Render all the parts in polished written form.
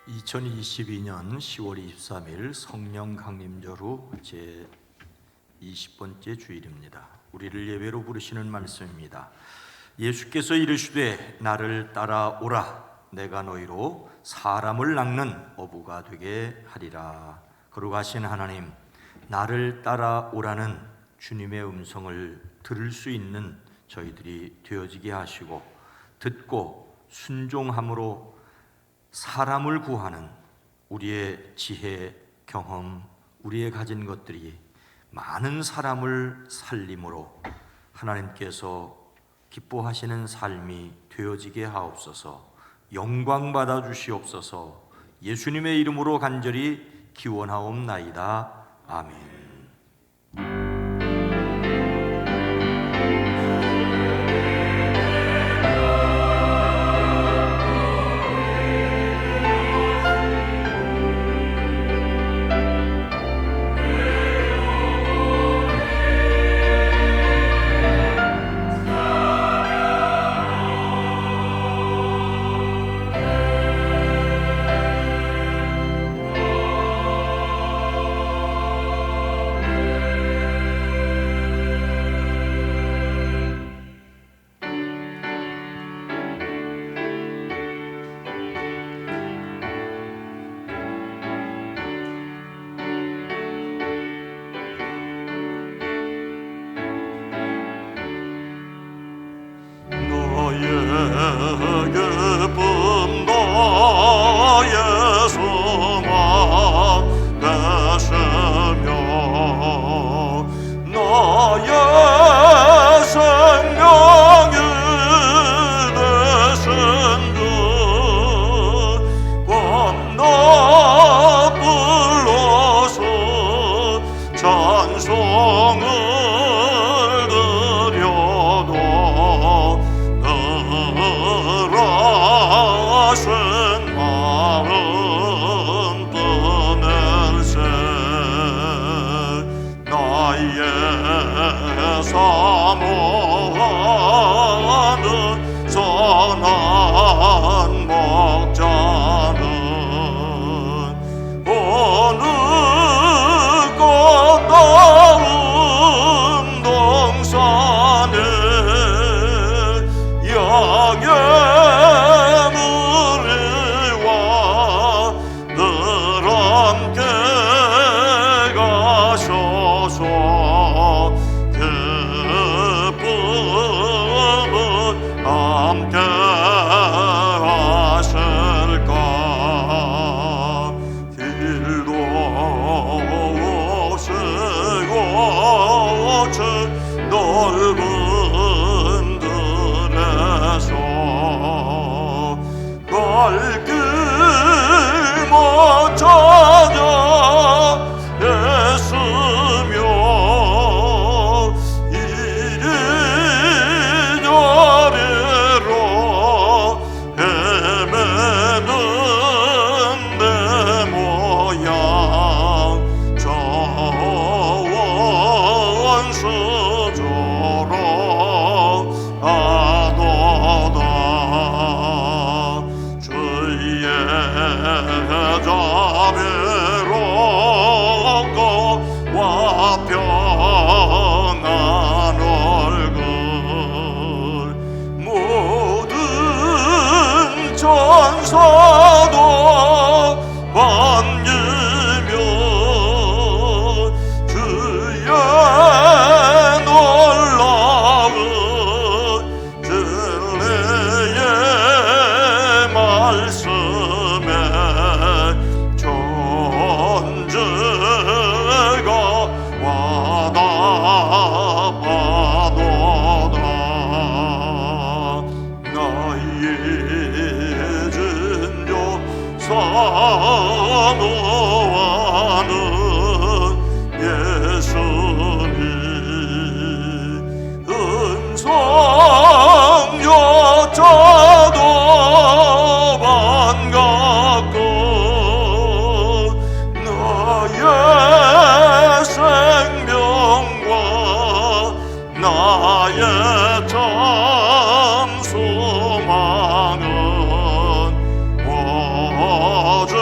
2022년 10월 23일 성령 강림절 제 20번째 주일입니다. 우리를 예배로 부르시는 말씀입니다. 예수께서 이르시되 나를 따라오라, 내가 너희로 사람을 낚는 어부가 되게 하리라. 거룩하신 하나님, 나를 따라오라는 주님의 음성을 들을 수 있는 저희들이 되어지게 하시고, 듣고 순종함으로 사람을 구하는 우리의 지혜, 경험, 우리의 가진 것들이 많은 사람을 살림으로 하나님께서 기뻐하시는 삶이 되어지게 하옵소서. 영광 받아 주시옵소서. 예수님의 이름으로 간절히 기원하옵나이다. 아멘. 기쁨 나의 소망 되시며 나의 생명이 되신 주 밤낮 불러서 찬송을 사모하는 선한 목자는 어느 꽃다운 동산에 양의 무리와 늘 함께 가셔서 함께 하실까. 길도 오시고 넓은 들에서 발길 못 찾아 애쓰며 평안 얼굴 모든 천사도 반기며 주의 놀라운 진리의 말씀에 존재가 와닿아도다. 나의 진료 사모하는 예수님 은성 여자도 반갑고 나의 생명과 나의 참 소망은 오직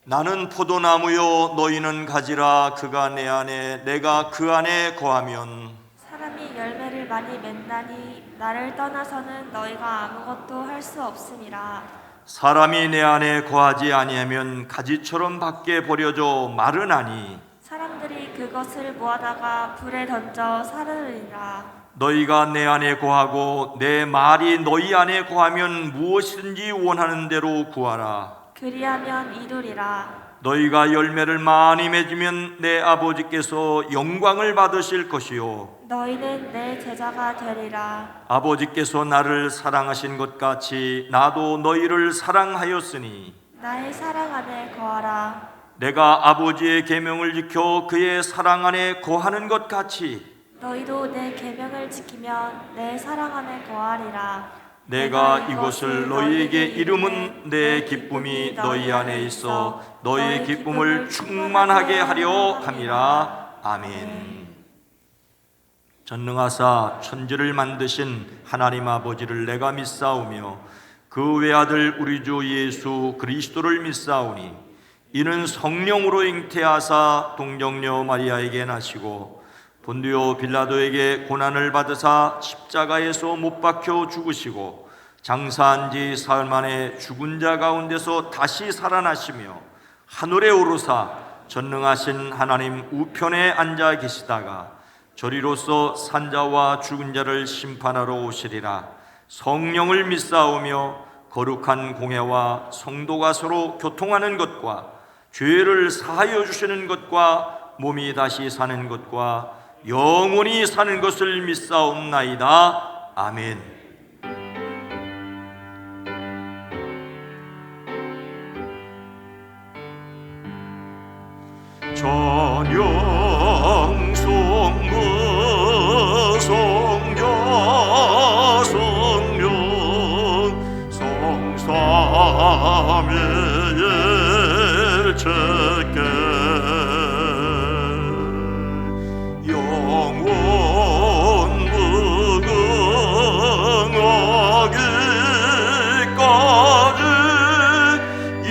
나는 포도나무요 너희는 가지라. 그가 내 안에 내가 그 안에 거하면 사람이 열매를 많이 맺나니 나를 떠나서는 너희가 아무것도 할 수 없음이라. 사람이 내 안에 거하지 아니하면 가지처럼 밖에 버려져 마르나니 사람들이 그것을 모아다가 불에 던져 사르리라. 너희가 내 안에 거하고 내 말이 너희 안에 거하면 무엇이든지 원하는 대로 구하라. 그리하면 이루리라. 너희가 열매를 많이 맺으면 내 아버지께서 영광을 받으실 것이요 너희는 내 제자가 되리라. 아버지께서 나를 사랑하신 것 같이 나도 너희를 사랑하였으니 나의 사랑 안에 거하라. 내가 아버지의 계명을 지켜 그의 사랑 안에 거하는 것 같이 너희도 내 계명을 지키면 내 사랑 안에 거하리라. 내가 이것을 너희에게 이름은 내 기쁨이 너희 안에 있어 너희의 기쁨을 충만하게 하려 함이라. 아멘. 전능하사 천지를 만드신 하나님 아버지를 내가 믿사오며 그 외아들 우리 주 예수 그리스도를 믿사오니 이는 성령으로 잉태하사 동정녀 마리아에게 나시고 본디오 빌라도에게 고난을 받으사 십자가에서 못 박혀 죽으시고 장사한 지 사흘 만에 죽은 자 가운데서 다시 살아나시며 하늘에 오르사 전능하신 하나님 우편에 앉아 계시다가 저리로서 산자와 죽은 자를 심판하러 오시리라. 성령을 믿사오며 거룩한 공회와 성도가 서로 교통하는 것과 죄를 사하여 주시는 것과 몸이 다시 사는 것과 영원히 사는 것을 믿사옵나이다. 아멘. 찬양 성부 성자 성령 성삼위의 일체께 영원 무궁하기까지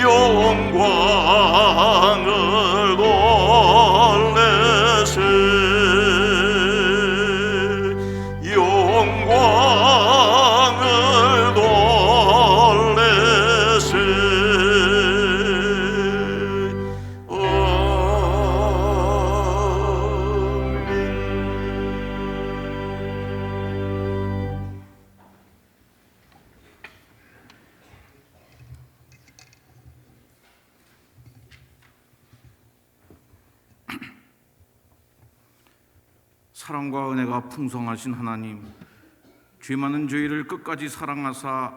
영광을 영광을 돌리시 사랑과 은혜가 풍성하신 하나님, 죄 많은 저희를 끝까지 사랑하사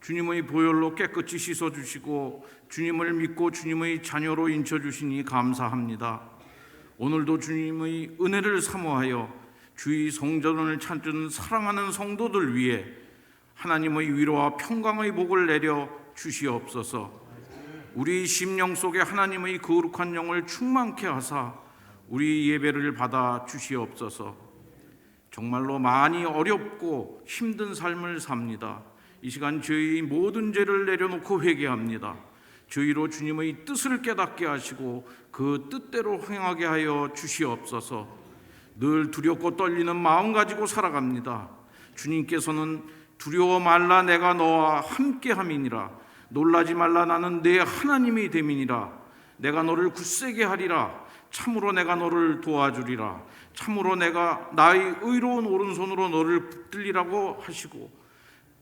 주님의 보혈로 깨끗이 씻어주시고 주님을 믿고 주님의 자녀로 인쳐주시니 감사합니다. 오늘도 주님의 은혜를 사모하여 주의 성전을 찾는 사랑하는 성도들 위해 하나님의 위로와 평강의 복을 내려 주시옵소서. 우리 심령 속에 하나님의 거룩한 영을 충만케 하사 우리 예배를 받아 주시옵소서. 정말로 많이 어렵고 힘든 삶을 삽니다. 이 시간 저희 모든 죄를 내려놓고 회개합니다. 저희로 주님의 뜻을 깨닫게 하시고 그 뜻대로 행하게 하여 주시옵소서. 늘 두렵고 떨리는 마음 가지고 살아갑니다. 주님께서는 두려워 말라 내가 너와 함께함이니라. 놀라지 말라 나는 내 하나님이 됨이니라. 내가 너를 굳세게 하리라. 참으로 내가 너를 도와주리라. 참으로 내가 나의 의로운 오른손으로 너를 붙들리라고 하시고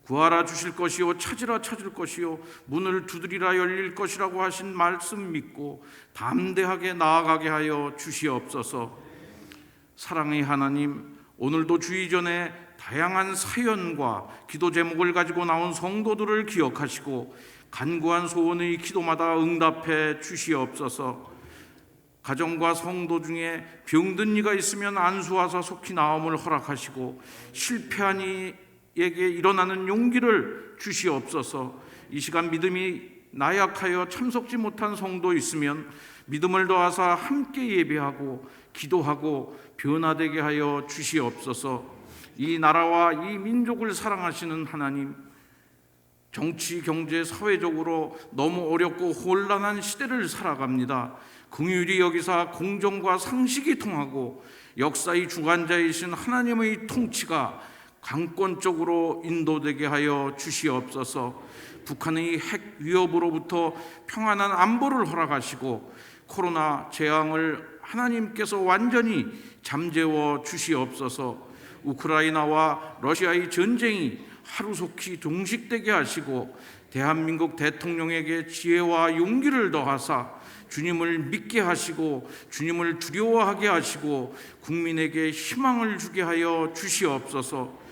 구하라 주실 것이요 찾으라 찾을 것이요 문을 두드리라 열릴 것이라고 하신 말씀 믿고 담대하게 나아가게 하여 주시옵소서. 사랑의 하나님, 오늘도 주의 전에 다양한 사연과 기도 제목을 가지고 나온 성도들을 기억하시고 간구한 소원의 기도마다 응답해 주시옵소서. 가정과 성도 중에 병든 이가 있으면 안수하사 속히 나음을 허락하시고 실패한 이에게 일어나는 용기를 주시옵소서. 이 시간 믿음이 나약하여 참석지 못한 성도 있으면 믿음을 더하사 함께 예배하고 기도하고 변화되게 하여 주시옵소서. 이 나라와 이 민족을 사랑하시는 하나님, 정치, 경제, 사회적으로 너무 어렵고 혼란한 시대를 살아갑니다. 긍휼히 여기사 공정과 상식이 통하고 역사의 주관자이신 하나님의 통치가 강권적으로 인도되게 하여 주시옵소서. 북한의 핵 위협으로부터 평안한 안보를 허락하시고 코로나 재앙을 하나님께서 완전히 잠재워 주시옵소서. 우크라이나와 러시아의 전쟁이 하루속히 종식되게 하시고 대한민국 대통령에게 지혜와 용기를 더하사 주님을 믿게 하시고 주님을 두려워하게 하시고 국민에게 희망을 주게 하여 주시옵소서.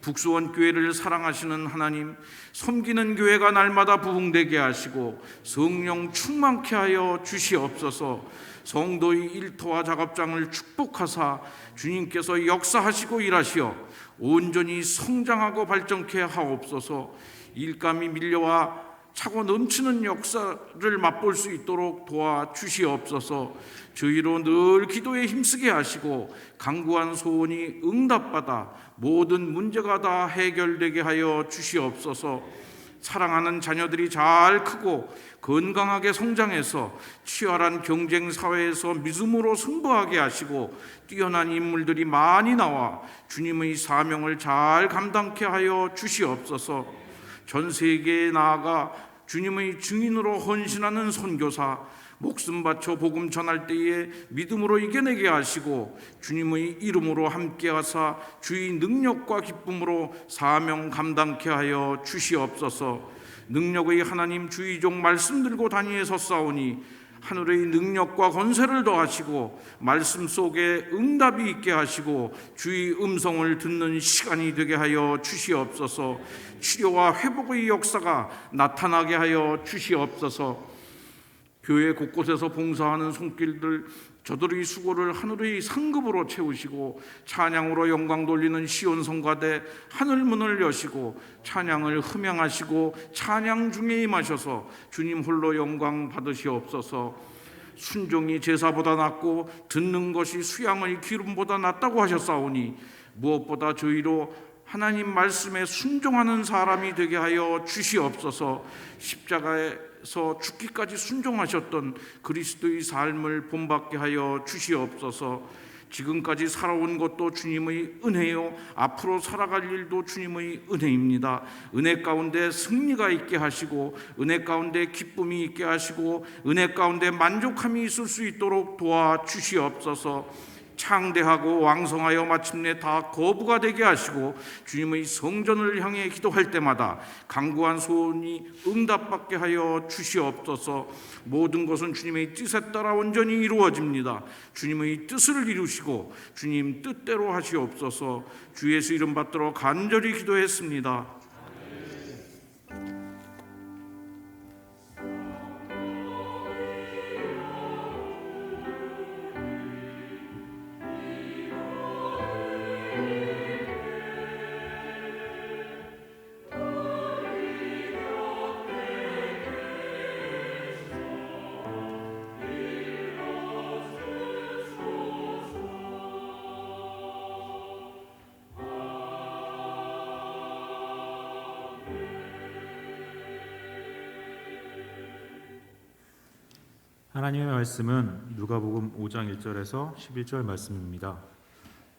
북수원 교회를 사랑하시는 하나님, 섬기는 교회가 날마다 부흥되게 하시고 성령 충만케 하여 주시옵소서. 성도의 일터와 작업장을 축복하사 주님께서 역사하시고 일하시어 온전히 성장하고 발전케 하옵소서. 일감이 밀려와 차고 넘치는 역사를 맛볼 수 있도록 도와주시옵소서. 저희로 늘 기도에 힘쓰게 하시고 간구한 소원이 응답받아 모든 문제가 다 해결되게 하여 주시옵소서. 사랑하는 자녀들이 잘 크고 건강하게 성장해서 치열한 경쟁 사회에서 믿음으로 승부하게 하시고 뛰어난 인물들이 많이 나와 주님의 사명을 잘 감당케 하여 주시옵소서. 전 세계에 나아가 주님의 증인으로 헌신하는 선교사, 목숨 바쳐 복음 전할 때에 믿음으로 이겨내게 하시고 주님의 이름으로 함께하사 주의 능력과 기쁨으로 사명 감당케 하여 주시옵소서. 능력의 하나님, 주의 종 말씀 들고 다니에서 싸우니 하늘의 능력과 권세를 더하시고 말씀 속에 응답이 있게 하시고 주의 음성을 듣는 시간이 되게 하여 주시옵소서. 치료와 회복의 역사가 나타나게 하여 주시옵소서. 교회 곳곳에서 봉사하는 손길들, 저들의 수고를 하늘의 상급으로 채우시고 찬양으로 영광 돌리는 시온 성가대 하늘문을 여시고 찬양을 흠양하시고 찬양 중에 임하셔서 주님 홀로 영광 받으시옵소서. 순종이 제사보다 낫고 듣는 것이 수양의 기름보다 낫다고 하셨사오니 무엇보다 저희로 하나님 말씀에 순종하는 사람이 되게 하여 주시옵소서. 십자가에서 죽기까지 순종하셨던 그리스도의 삶을 본받게 하여 주시옵소서. 지금까지 살아온 것도 주님의 은혜요, 앞으로 살아갈 일도 주님의 은혜입니다. 은혜 가운데 승리가 있게 하시고 은혜 가운데 기쁨이 있게 하시고 은혜 가운데 만족함이 있을 수 있도록 도와주시옵소서. 창대하고 왕성하여 마침내 다 거부가 되게 하시고 주님의 성전을 향해 기도할 때마다 간구한 소원이 응답받게 하여 주시옵소서. 모든 것은 주님의 뜻에 따라 온전히 이루어집니다. 주님의 뜻을 이루시고 주님 뜻대로 하시옵소서. 주 예수 이름 받들어 간절히 기도했습니다. 하나님의 말씀은 누가복음 5장 1절에서 11절 말씀입니다.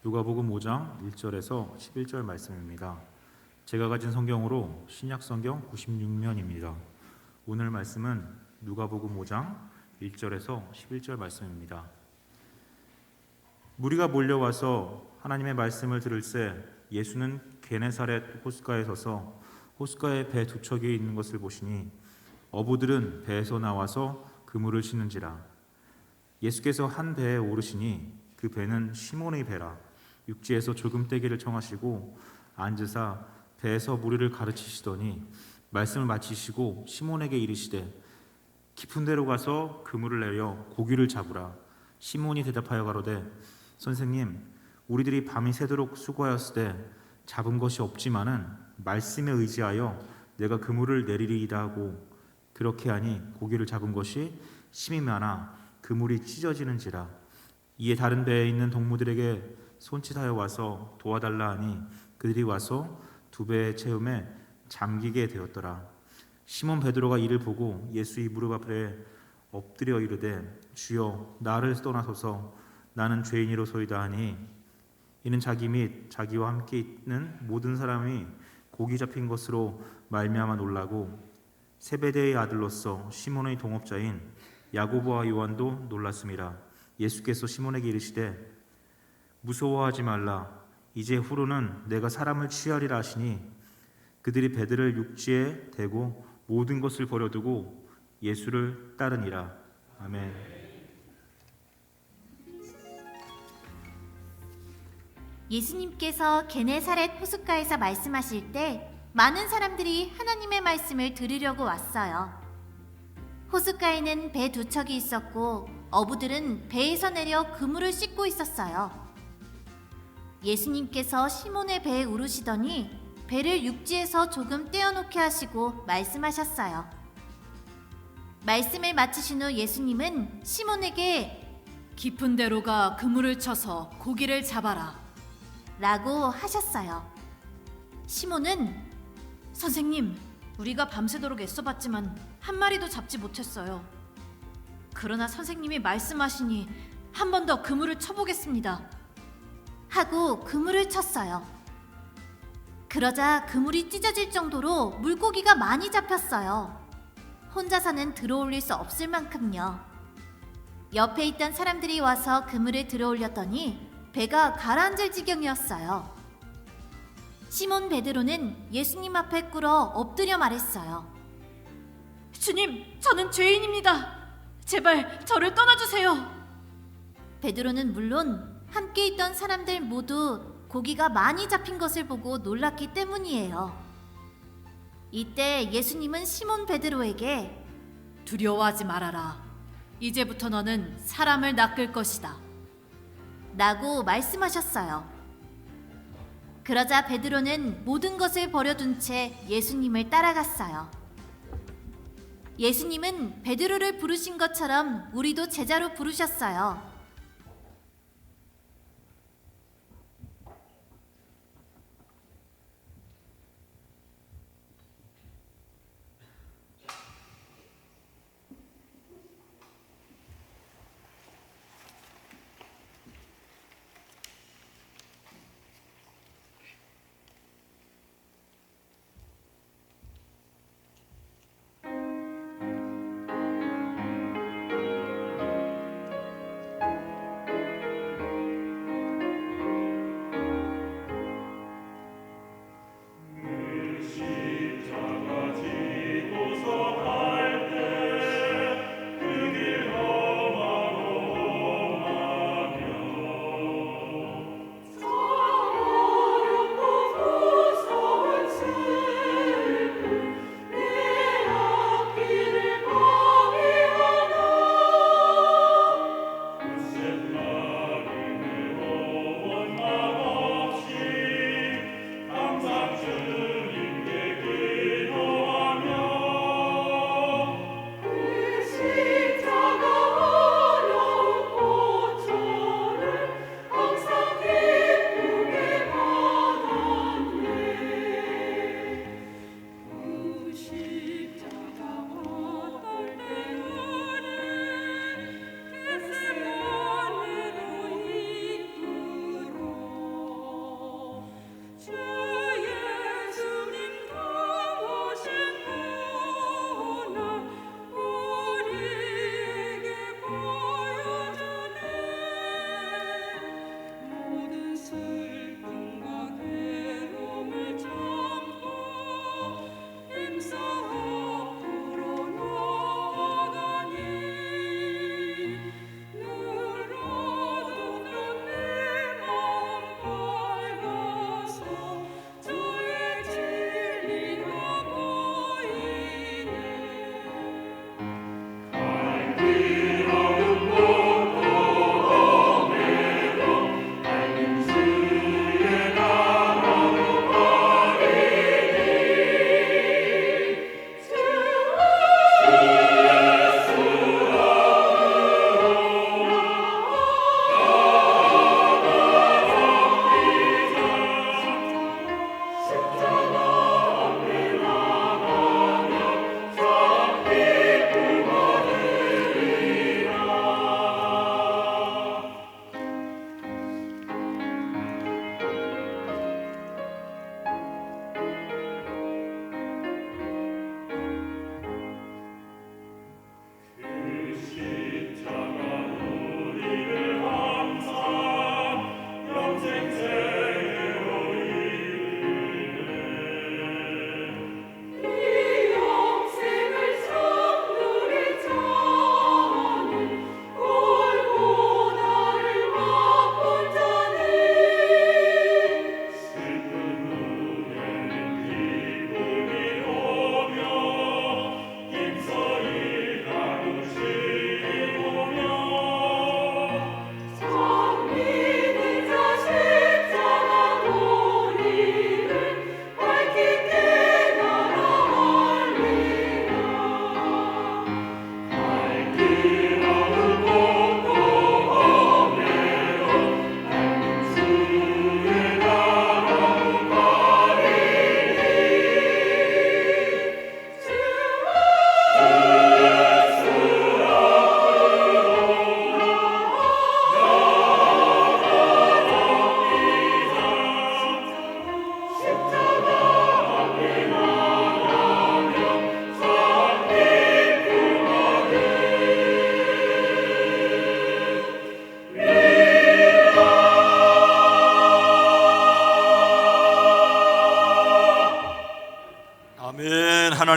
누가복음 5장 1절에서 11절 말씀입니다. 제가 가진 성경으로 신약 성경 96면입니다. 오늘 말씀은 누가복음 5장 1절에서 11절 말씀입니다. 무리가 몰려와서 하나님의 말씀을 들을새 예수는 게네사렛 호숫가에 서서 호숫가에 배 두 척이 있는 것을 보시니 어부들은 배에서 나와서 그물을 치는지라. 예수께서 한 배에 오르시니 그 배는 시몬의 배라. 육지에서 조금떼기를 청하시고 앉으사 배에서 무리를 가르치시더니 말씀을 마치시고 시몬에게 이르시되 깊은 데로 가서 그물을 내려 고기를 잡으라. 시몬이 대답하여 가로되 선생님, 우리들이 밤이 새도록 수고하였으되 잡은 것이 없지만은 말씀에 의지하여 내가 그물을 내리리이다 하고 그렇게 하니 고기를 잡은 것이 심이 많아 그물이 찢어지는지라. 이에 다른 배에 있는 동무들에게 손짓하여 와서 도와달라 하니 그들이 와서 두 배의 채움에 잠기게 되었더라. 시몬 베드로가 이를 보고 예수의 무릎 앞에 엎드려 이르되 주여 나를 떠나소서 나는 죄인이로소이다 하니 이는 자기 및 자기와 함께 있는 모든 사람이 고기 잡힌 것으로 말미암아 놀라고 세베대의 아들로서 시몬의 동업자인 야고보와 요한도 놀랐음이라. 예수께서 시몬에게 이르시되 무서워하지 말라 이제 후로는 내가 사람을 취하리라 하시니 그들이 배들을 육지에 대고 모든 것을 버려두고 예수를 따르니라. 아멘. 예수님께서 게네사렛 호숫가에서 말씀하실 때 많은 사람들이 하나님의 말씀을 들으려고 왔어요. 호숫가에는 배 두 척이 있었고 어부들은 배에서 내려 그물을 씻고 있었어요. 예수님께서 시몬의 배에 오르시더니 배를 육지에서 조금 떼어놓게 하시고 말씀하셨어요. 말씀을 마치신 후 예수님은 시몬에게 깊은 데로 가 그물을 쳐서 고기를 잡아라 라고 하셨어요. 시몬은 선생님, 우리가 밤새도록 애써봤지만 한 마리도 잡지 못했어요. 그러나 선생님이 말씀하시니 한 번 더 그물을 쳐보겠습니다 하고 그물을 쳤어요. 그러자 그물이 찢어질 정도로 물고기가 많이 잡혔어요. 혼자서는 들어올릴 수 없을 만큼요. 옆에 있던 사람들이 와서 그물을 들어올렸더니 배가 가라앉을 지경이었어요. 시몬 베드로는 예수님 앞에 꿇어 엎드려 말했어요. 주님, 저는 죄인입니다. 제발 저를 떠나주세요. 베드로는 물론 함께 있던 사람들 모두 고기가 많이 잡힌 것을 보고 놀랐기 때문이에요. 이때 예수님은 시몬 베드로에게 두려워하지 말아라. 이제부터 너는 사람을 낚을 것이다 라고 말씀하셨어요. 그러자 베드로는 모든 것을 버려둔 채 예수님을 따라갔어요. 예수님은 베드로를 부르신 것처럼 우리도 제자로 부르셨어요.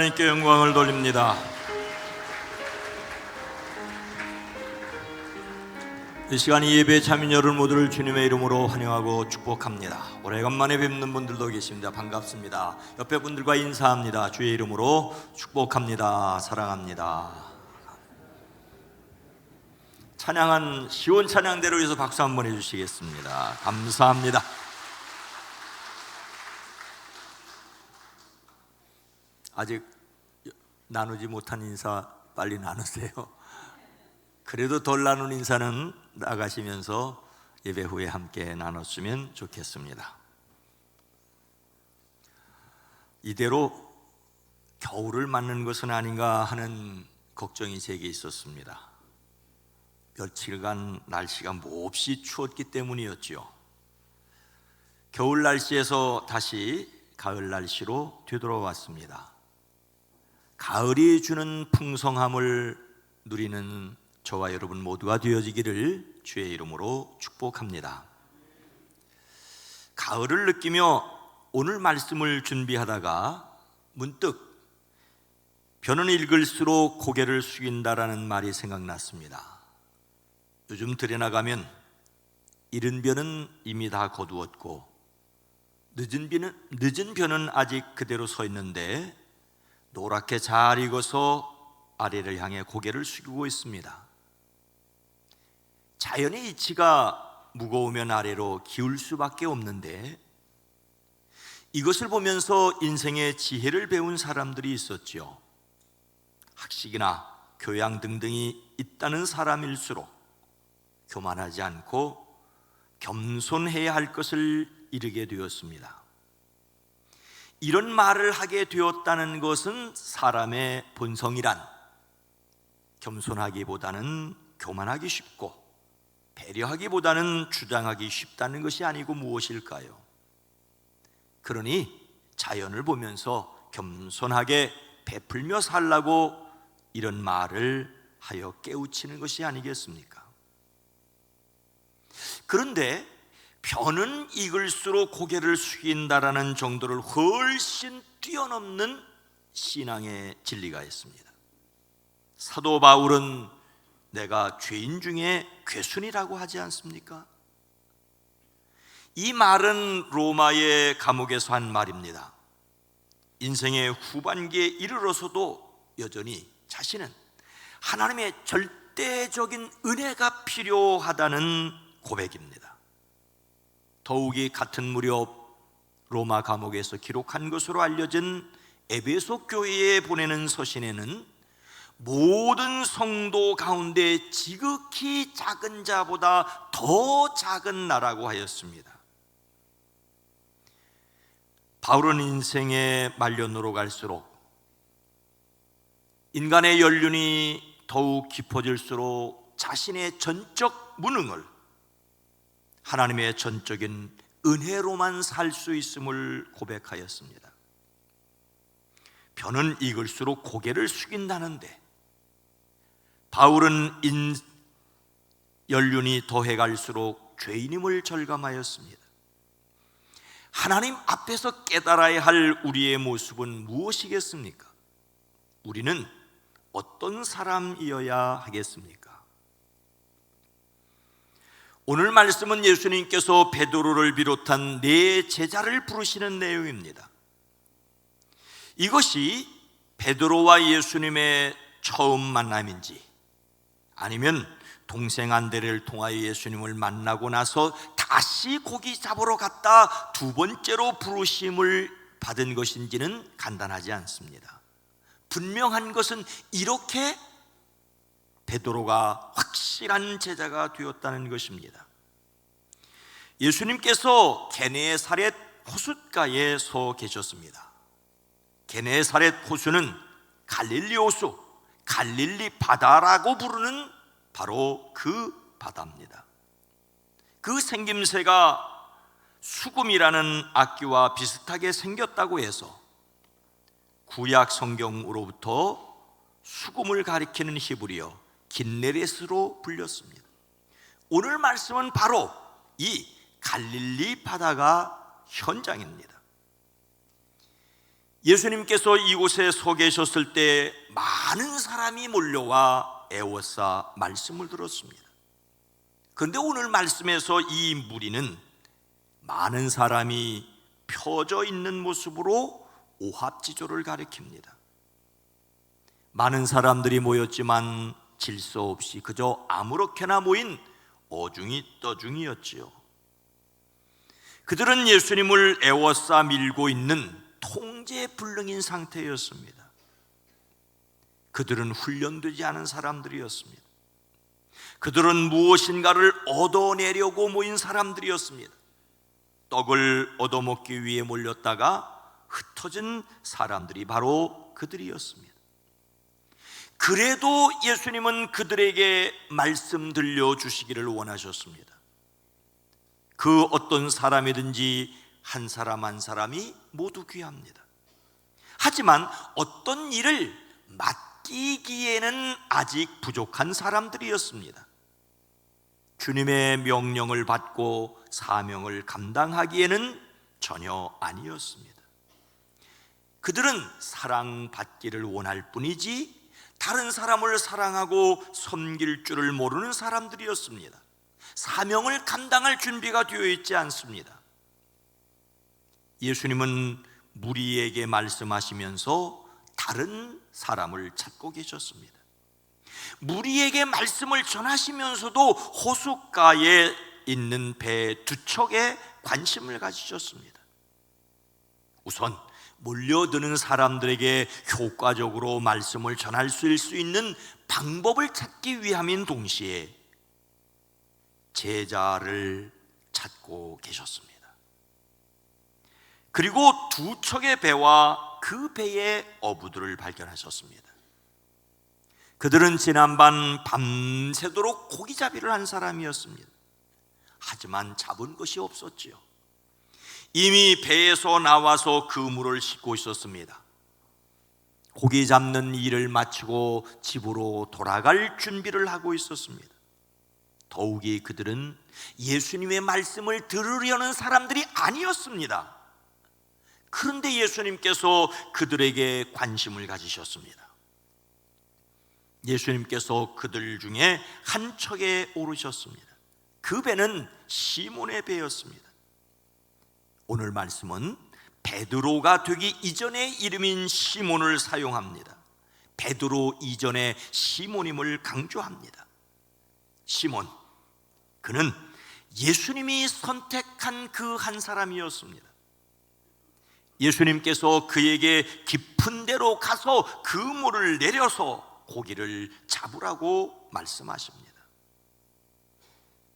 하나님께 영광을 돌립니다. 이 시간 이 예배에 참인 여러분 모두를 주님의 이름으로 환영하고 축복합니다. 오래간만에 뵙는 분들도 계십니다. 반갑습니다. 옆에 분들과 인사합니다. 주의 이름으로 축복합니다. 사랑합니다. 찬양한 시온 찬양대로 위해서 박수 한번 해주시겠습니다. 감사합니다. 아직 나누지 못한 인사 빨리 나누세요. 그래도 덜 나눈 인사는 나가시면서 예배 후에 함께 나눴으면 좋겠습니다. 이대로 겨울을 맞는 것은 아닌가 하는 걱정이 제게 있었습니다. 며칠간 날씨가 몹시 추웠기 때문이었죠. 겨울 날씨에서 다시 가을 날씨로 되돌아왔습니다. 가을이 주는 풍성함을 누리는 저와 여러분 모두가 되어지기를 주의 이름으로 축복합니다. 가을을 느끼며 오늘 말씀을 준비하다가 문득 벼는 읽을수록 고개를 숙인다라는 말이 생각났습니다. 요즘 들여나가면 이른 벼는 이미 다 거두었고 늦은 벼는 아직 그대로 서 있는데 노랗게 잘 익어서 아래를 향해 고개를 숙이고 있습니다. 자연의 이치가 무거우면 아래로 기울 수밖에 없는데 이것을 보면서 인생의 지혜를 배운 사람들이 있었죠. 학식이나 교양 등등이 있다는 사람일수록 교만하지 않고 겸손해야 할 것을 이르게 되었습니다. 이런 말을 하게 되었다는 것은 사람의 본성이란 겸손하기보다는 교만하기 쉽고 배려하기보다는 주장하기 쉽다는 것이 아니고 무엇일까요? 그러니 자연을 보면서 겸손하게 베풀며 살라고 이런 말을 하여 깨우치는 것이 아니겠습니까? 그런데 벼는 익을수록 고개를 숙인다라는 정도를 훨씬 뛰어넘는 신앙의 진리가 있습니다. 사도 바울은 내가 죄인 중에 괴순이라고 하지 않습니까? 이 말은 로마의 감옥에서 한 말입니다. 인생의 후반기에 이르러서도 여전히 자신은 하나님의 절대적인 은혜가 필요하다는 고백입니다. 더욱이 같은 무렵 로마 감옥에서 기록한 것으로 알려진 에베소 교회에 보내는 서신에는 모든 성도 가운데 지극히 작은 자보다 더 작은 나라고 하였습니다. 바울은 인생의 말년으로 갈수록 인간의 연륜이 더욱 깊어질수록 자신의 전적 무능을 하나님의 전적인 은혜로만 살 수 있음을 고백하였습니다. 벼는 익을수록 고개를 숙인다는데 바울은 연륜이 더해갈수록 죄인임을 절감하였습니다. 하나님 앞에서 깨달아야 할 우리의 모습은 무엇이겠습니까? 우리는 어떤 사람이어야 하겠습니까? 오늘 말씀은 예수님께서 베드로를 비롯한 네 제자를 부르시는 내용입니다. 이것이 베드로와 예수님의 처음 만남인지 아니면 동생 안드레를 통하여 예수님을 만나고 나서 다시 고기 잡으러 갔다 두 번째로 부르심을 받은 것인지는 간단하지 않습니다. 분명한 것은 이렇게 베드로가 확실한 제자가 되었다는 것입니다. 예수님께서 게네사렛 호숫가에 서 계셨습니다. 게네사렛 호수는 갈릴리 호수, 갈릴리 바다라고 부르는 바로 그 바다입니다. 그 생김새가 수금이라는 악기와 비슷하게 생겼다고 해서 구약 성경으로부터 수금을 가리키는 히브리어 긴네렛으로 불렸습니다. 오늘 말씀은 바로 이 갈릴리 바다가 현장입니다. 예수님께서 이곳에 서 계셨을 때 많은 사람이 몰려와 애워싸 말씀을 들었습니다. 그런데 오늘 말씀에서 이 무리는 많은 사람이 펴져 있는 모습으로 오합지졸을 가리킵니다. 많은 사람들이 모였지만 질서 없이 그저 아무렇게나 모인 어중이 떠중이었지요. 그들은 예수님을 애워싸 밀고 있는 통제불능인 상태였습니다. 그들은 훈련되지 않은 사람들이었습니다. 그들은 무엇인가를 얻어내려고 모인 사람들이었습니다. 떡을 얻어먹기 위해 몰렸다가 흩어진 사람들이 바로 그들이었습니다. 그래도 예수님은 그들에게 말씀 들려주시기를 원하셨습니다. 그 어떤 사람이든지 한 사람 한 사람이 모두 귀합니다. 하지만 어떤 일을 맡기기에는 아직 부족한 사람들이었습니다. 주님의 명령을 받고 사명을 감당하기에는 전혀 아니었습니다. 그들은 사랑받기를 원할 뿐이지 다른 사람을 사랑하고 섬길 줄을 모르는 사람들이었습니다. 사명을 감당할 준비가 되어 있지 않습니다. 예수님은 무리에게 말씀하시면서 다른 사람을 찾고 계셨습니다. 무리에게 말씀을 전하시면서도 호숫가에 있는 배 두 척에 관심을 가지셨습니다. 우선 몰려드는 사람들에게 효과적으로 말씀을 전할 수 있는 방법을 찾기 위함인 동시에 제자를 찾고 계셨습니다. 그리고 두 척의 배와 그 배의 어부들을 발견하셨습니다. 그들은 지난밤 밤새도록 고기잡이를 한 사람이었습니다. 하지만 잡은 것이 없었지요. 이미 배에서 나와서 그물을 싣고 있었습니다. 고기 잡는 일을 마치고 집으로 돌아갈 준비를 하고 있었습니다. 더욱이 그들은 예수님의 말씀을 들으려는 사람들이 아니었습니다. 그런데 예수님께서 그들에게 관심을 가지셨습니다. 예수님께서 그들 중에 한 척에 오르셨습니다. 그 배는 시몬의 배였습니다. 오늘 말씀은 베드로가 되기 이전의 이름인 시몬을 사용합니다. 베드로 이전의 시몬임을 강조합니다. 시몬, 그는 예수님이 선택한 그 한 사람이었습니다. 예수님께서 그에게 깊은 데로 가서 그물을 내려서 고기를 잡으라고 말씀하십니다.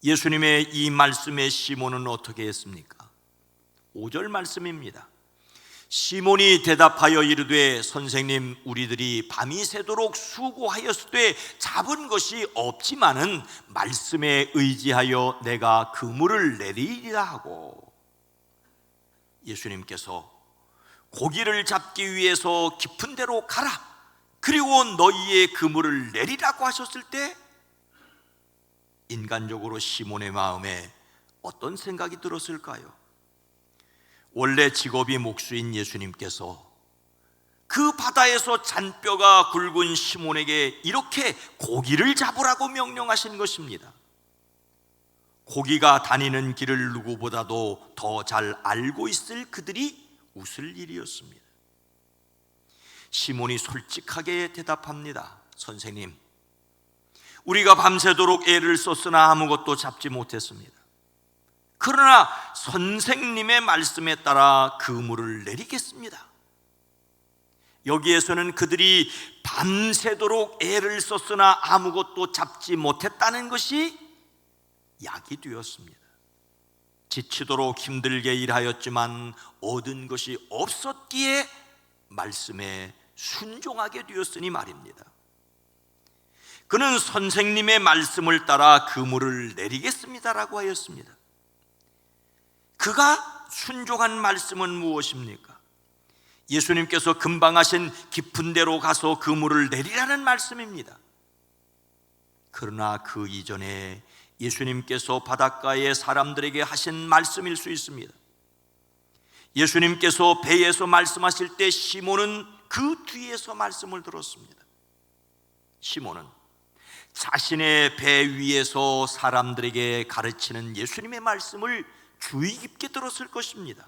예수님의 이 말씀에 시몬은 어떻게 했습니까? 5절 말씀입니다. 시몬이 대답하여 이르되 선생님, 우리들이 밤이 새도록 수고하였으되 잡은 것이 없지만은 말씀에 의지하여 내가 그물을 내리리라 하고, 예수님께서 고기를 잡기 위해서 깊은 데로 가라, 그리고 너희의 그물을 내리라고 하셨을 때 인간적으로 시몬의 마음에 어떤 생각이 들었을까요? 원래 직업이 목수인 예수님께서 그 바다에서 잔뼈가 굵은 시몬에게 이렇게 고기를 잡으라고 명령하신 것입니다. 고기가 다니는 길을 누구보다도 더 잘 알고 있을 그들이 웃을 일이었습니다. 시몬이 솔직하게 대답합니다. 선생님, 우리가 밤새도록 애를 썼으나 아무것도 잡지 못했습니다. 그러나 선생님의 말씀에 따라 그물을 내리겠습니다. 여기에서는 그들이 밤새도록 애를 썼으나 아무것도 잡지 못했다는 것이 약이 되었습니다. 지치도록 힘들게 일하였지만 얻은 것이 없었기에 말씀에 순종하게 되었으니 말입니다. 그는 선생님의 말씀을 따라 그물을 내리겠습니다라고 하였습니다. 그가 순종한 말씀은 무엇입니까? 예수님께서 금방 하신 깊은 데로 가서 그물을 내리라는 말씀입니다. 그러나 그 이전에 예수님께서 바닷가의 사람들에게 하신 말씀일 수 있습니다. 예수님께서 배에서 말씀하실 때 시몬은 그 뒤에서 말씀을 들었습니다. 시몬은 자신의 배 위에서 사람들에게 가르치는 예수님의 말씀을 주의 깊게 들었을 것입니다.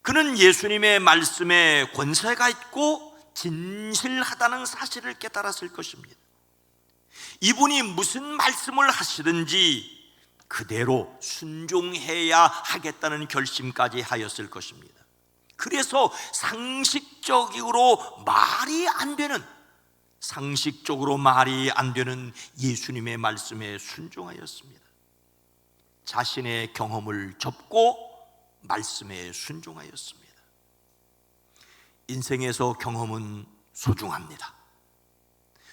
그는 예수님의 말씀에 권세가 있고 진실하다는 사실을 깨달았을 것입니다. 이분이 무슨 말씀을 하시든지 그대로 순종해야 하겠다는 결심까지 하였을 것입니다. 그래서 상식적으로 말이 안 되는 예수님의 말씀에 순종하였습니다. 자신의 경험을 접고 말씀에 순종하였습니다. 인생에서 경험은 소중합니다.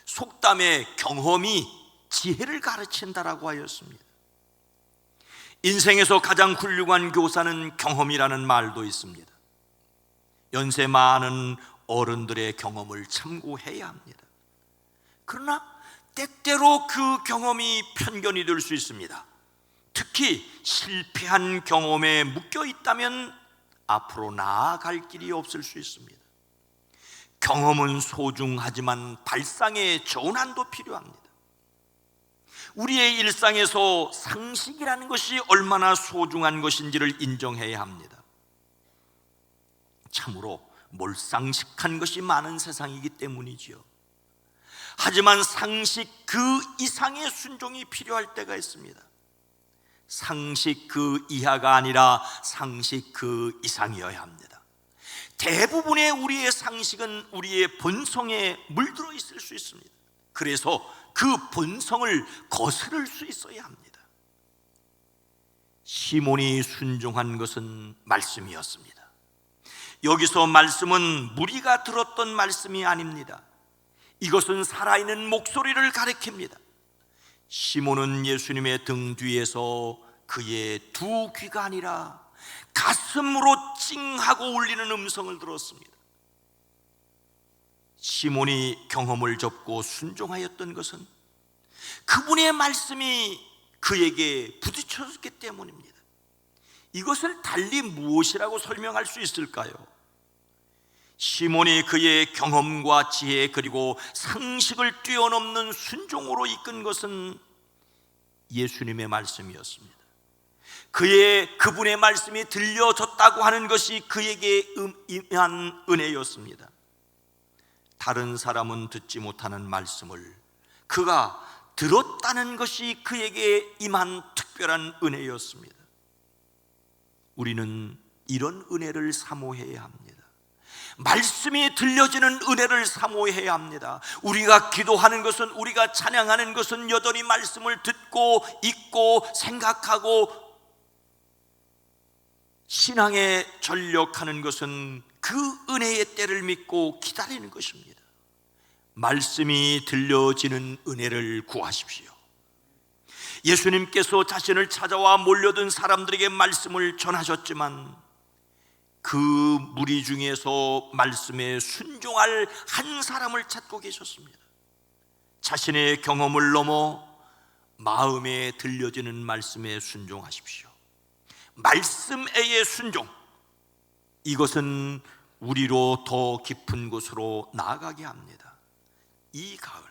속담에 경험이 지혜를 가르친다라고 하였습니다. 인생에서 가장 훌륭한 교사는 경험이라는 말도 있습니다. 연세 많은 어른들의 경험을 참고해야 합니다. 그러나 때때로 그 경험이 편견이 될 수 있습니다. 특히 실패한 경험에 묶여 있다면 앞으로 나아갈 길이 없을 수 있습니다. 경험은 소중하지만 발상의 전환도 필요합니다. 우리의 일상에서 상식이라는 것이 얼마나 소중한 것인지를 인정해야 합니다. 참으로 몰상식한 것이 많은 세상이기 때문이지요. 하지만 상식 그 이상의 순종이 필요할 때가 있습니다. 상식 그 이하가 아니라 상식 그 이상이어야 합니다. 대부분의 우리의 상식은 우리의 본성에 물들어 있을 수 있습니다. 그래서 그 본성을 거스를 수 있어야 합니다. 시몬이 순종한 것은 말씀이었습니다. 여기서 말씀은 무리가 들었던 말씀이 아닙니다. 이것은 살아있는 목소리를 가리킵니다. 시몬은 예수님의 등 뒤에서 그의 두 귀가 아니라 가슴으로 찡하고 울리는 음성을 들었습니다. 시몬이 경험을 접고 순종하였던 것은 그분의 말씀이 그에게 부딪혔기 때문입니다. 이것을 달리 무엇이라고 설명할 수 있을까요? 시몬이 그의 경험과 지혜 그리고 상식을 뛰어넘는 순종으로 이끈 것은 예수님의 말씀이었습니다. 그분의 말씀이 들려졌다고 하는 것이 그에게 임한 은혜였습니다. 다른 사람은 듣지 못하는 말씀을 그가 들었다는 것이 그에게 임한 특별한 은혜였습니다. 우리는 이런 은혜를 사모해야 합니다. 말씀이 들려지는 은혜를 사모해야 합니다. 우리가 기도하는 것은, 우리가 찬양하는 것은 여전히 말씀을 듣고 읽고 생각하고 신앙에 전력하는 것은 그 은혜의 때를 믿고 기다리는 것입니다. 말씀이 들려지는 은혜를 구하십시오. 예수님께서 자신을 찾아와 몰려든 사람들에게 말씀을 전하셨지만 그 무리 중에서 말씀에 순종할 한 사람을 찾고 계셨습니다. 자신의 경험을 넘어 마음에 들려지는 말씀에 순종하십시오. 말씀의 순종, 이것은 우리로 더 깊은 곳으로 나아가게 합니다. 이 가을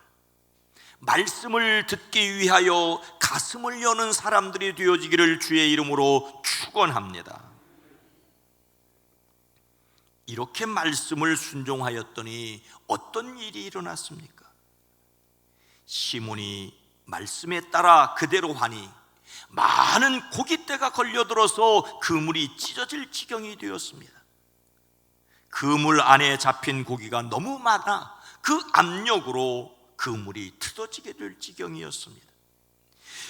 말씀을 듣기 위하여 가슴을 여는 사람들이 되어지기를 주의 이름으로 축원합니다. 이렇게 말씀을 순종하였더니 어떤 일이 일어났습니까? 시몬이 말씀에 따라 그대로 하니 많은 고깃대가 걸려들어서 그물이 찢어질 지경이 되었습니다. 그물 안에 잡힌 고기가 너무 많아 그 압력으로 그물이 틀어지게 될 지경이었습니다.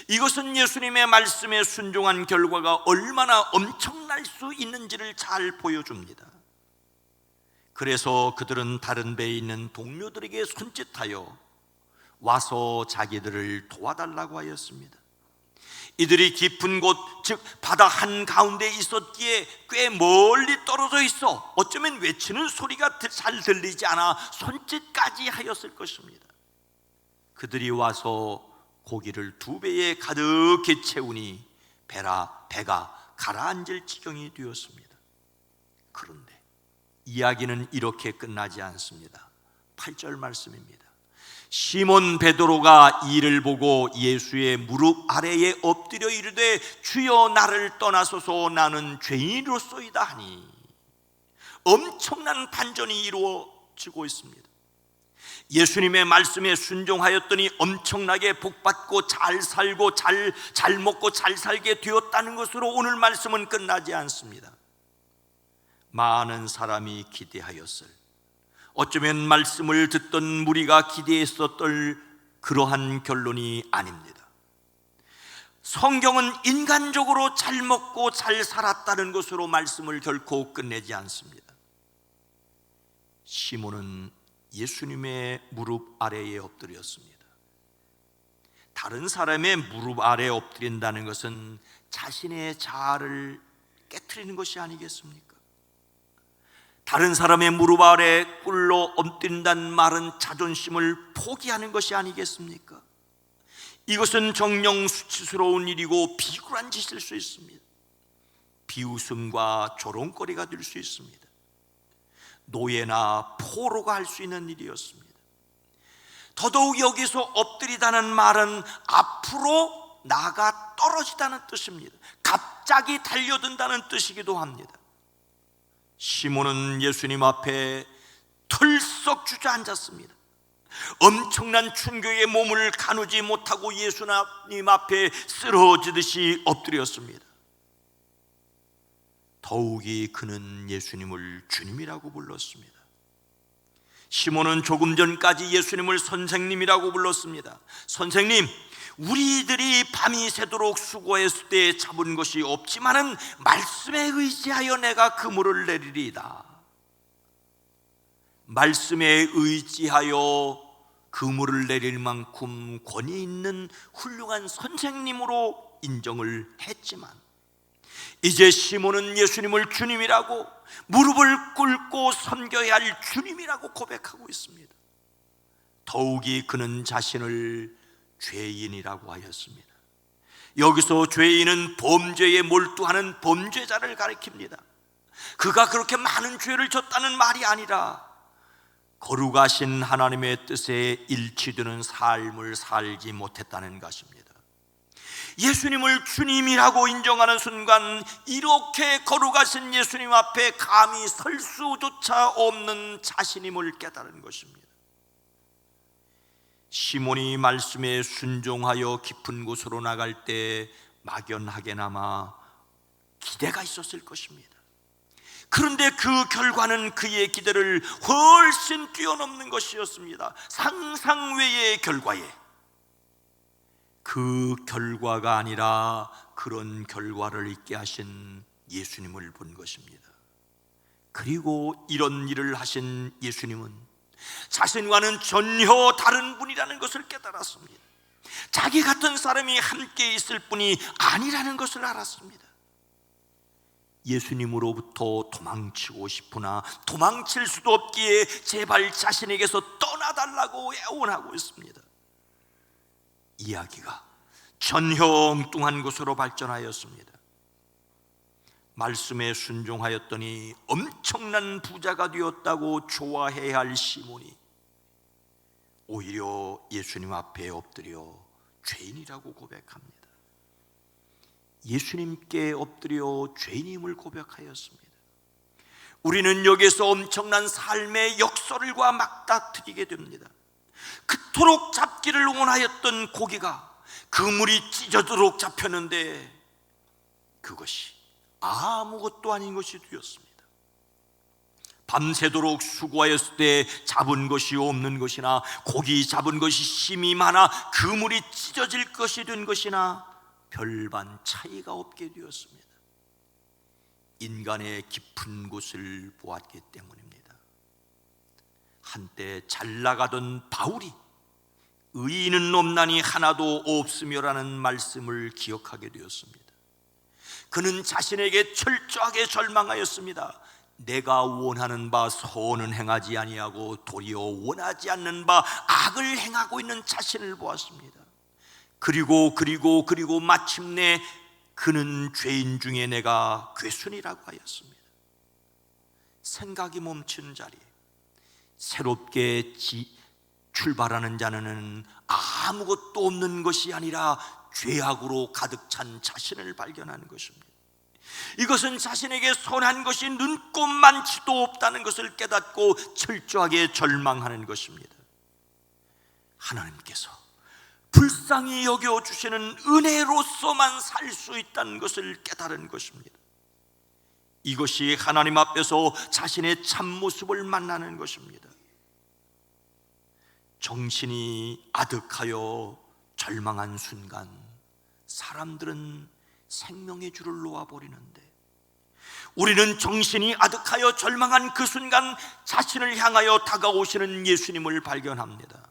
이것은 예수님의 말씀에 순종한 결과가 얼마나 엄청날 수 있는지를 잘 보여줍니다. 그래서 그들은 다른 배에 있는 동료들에게 손짓하여 와서 자기들을 도와달라고 하였습니다. 이들이 깊은 곳, 즉 바다 한가운데 있었기에 꽤 멀리 떨어져 있어 어쩌면 외치는 소리가 잘 들리지 않아 손짓까지 하였을 것입니다. 그들이 와서 고기를 2배에 가득히 채우니 배가 가라앉을 지경이 되었습니다. 그런데 이야기는 이렇게 끝나지 않습니다. 8절 말씀입니다. 시몬 베드로가 이를 보고 예수의 무릎 아래에 엎드려 이르되 주여 나를 떠나소서 나는 죄인으로소이다 하니 엄청난 반전이 이루어지고 있습니다. 예수님의 말씀에 순종하였더니 엄청나게 복받고 잘 살고 잘 먹고 잘 살게 되었다는 것으로 오늘 말씀은 끝나지 않습니다. 많은 사람이 기대하였을, 어쩌면 말씀을 듣던 무리가 기대했었던 그러한 결론이 아닙니다. 성경은 인간적으로 잘 먹고 잘 살았다는 것으로 말씀을 결코 끝내지 않습니다. 시몬은 예수님의 무릎 아래에 엎드렸습니다. 다른 사람의 무릎 아래에 엎드린다는 것은 자신의 자아를 깨트리는 것이 아니겠습니까? 다른 사람의 무릎 아래 꿇러 엎드린다는 말은 자존심을 포기하는 것이 아니겠습니까? 이것은 정녕 수치스러운 일이고 비굴한 짓일 수 있습니다. 비웃음과 조롱거리가 될 수 있습니다. 노예나 포로가 할 수 있는 일이었습니다. 더더욱 여기서 엎드리다는 말은 앞으로 나가 떨어지다는 뜻입니다. 갑자기 달려든다는 뜻이기도 합니다. 시몬은 예수님 앞에 털썩 주저앉았습니다. 엄청난 충격에 몸을 가누지 못하고 예수님 앞에 쓰러지듯이 엎드렸습니다. 더욱이 그는 예수님을 주님이라고 불렀습니다. 시몬은 조금 전까지 예수님을 선생님이라고 불렀습니다. 선생님, 우리들이 밤이 새도록 수고했을 때 잡은 것이 없지만은 말씀에 의지하여 내가 그물을 내리리이다. 말씀에 의지하여 그물을 내릴 만큼 권위 있는 훌륭한 선생님으로 인정을 했지만 이제 시몬은 예수님을 주님이라고, 무릎을 꿇고 섬겨야 할 주님이라고 고백하고 있습니다. 더욱이 그는 자신을 죄인이라고 하였습니다. 여기서 죄인은 범죄에 몰두하는 범죄자를 가리킵니다. 그가 그렇게 많은 죄를 졌다는 말이 아니라 거룩하신 하나님의 뜻에 일치되는 삶을 살지 못했다는 것입니다. 예수님을 주님이라고 인정하는 순간 이렇게 거룩하신 예수님 앞에 감히 설 수조차 없는 자신임을 깨달은 것입니다. 시몬이 말씀에 순종하여 깊은 곳으로 나갈 때 막연하게나마 기대가 있었을 것입니다. 그런데 그 결과는 그의 기대를 훨씬 뛰어넘는 것이었습니다. 상상 외의 결과에, 그 결과가 아니라 그런 결과를 있게 하신 예수님을 본 것입니다. 그리고 이런 일을 하신 예수님은 자신과는 전혀 다른 분이라는 것을 깨달았습니다. 자기 같은 사람이 함께 있을 뿐이 아니라는 것을 알았습니다. 예수님으로부터 도망치고 싶으나 도망칠 수도 없기에 제발 자신에게서 떠나달라고 애원하고 있습니다. 이야기가 전혀 엉뚱한 곳으로 발전하였습니다. 말씀에 순종하였더니 엄청난 부자가 되었다고 좋아해야 할 시몬이 오히려 예수님 앞에 엎드려 죄인이라고 고백합니다. 예수님께 엎드려 죄인임을 고백하였습니다. 우리는 여기서 엄청난 삶의 역설과 맞닥뜨리게 됩니다. 그토록 잡기를 원하였던 고기가 그물이 찢어도록 잡혔는데 그것이 아무것도 아닌 것이 되었습니다. 밤새도록 수고하였을 때 잡은 것이 없는 것이나 고기 잡은 것이 심이 많아 그물이 찢어질 것이 된 것이나 별반 차이가 없게 되었습니다. 인간의 깊은 곳을 보았기 때문입니다. 한때 잘 나가던 바울이 의인은 없나니 하나도 없으며라는 말씀을 기억하게 되었습니다. 그는 자신에게 철저하게 절망하였습니다. 내가 원하는 바 선은 행하지 아니하고 도리어 원하지 않는 바 악을 행하고 있는 자신을 보았습니다. 그리고 마침내 그는 죄인 중에 내가 괴순이라고 하였습니다. 생각이 멈춘 자리, 새롭게 출발하는 자는 아무것도 없는 것이 아니라 죄악으로 가득 찬 자신을 발견하는 것입니다. 이것은 자신에게 선한 것이 눈꼽만치도 없다는 것을 깨닫고 철저하게 절망하는 것입니다. 하나님께서 불쌍히 여겨주시는 은혜로서만 살 수 있다는 것을 깨달은 것입니다. 이것이 하나님 앞에서 자신의 참모습을 만나는 것입니다. 정신이 아득하여 절망한 순간 사람들은 생명의 줄을 놓아버리는데, 우리는 정신이 아득하여 절망한 그 순간 자신을 향하여 다가오시는 예수님을 발견합니다.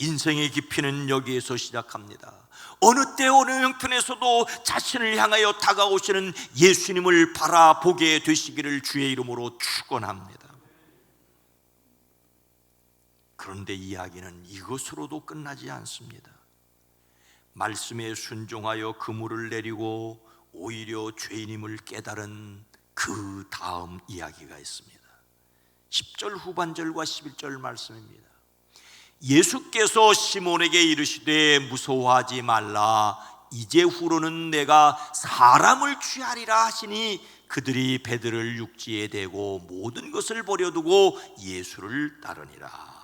인생의 깊이는 여기에서 시작합니다. 어느 때 어느 형편에서도 자신을 향하여 다가오시는 예수님을 바라보게 되시기를 주의 이름으로 축원합니다. 그런데 이야기는 이것으로도 끝나지 않습니다. 말씀에 순종하여 그물을 내리고 오히려 죄인임을 깨달은 그 다음 이야기가 있습니다. 10절 후반절과 11절 말씀입니다. 예수께서 시몬에게 이르시되 무서워하지 말라, 이제후로는 내가 사람을 취하리라 하시니 그들이 배들을 육지에 대고 모든 것을 버려두고 예수를 따르니라.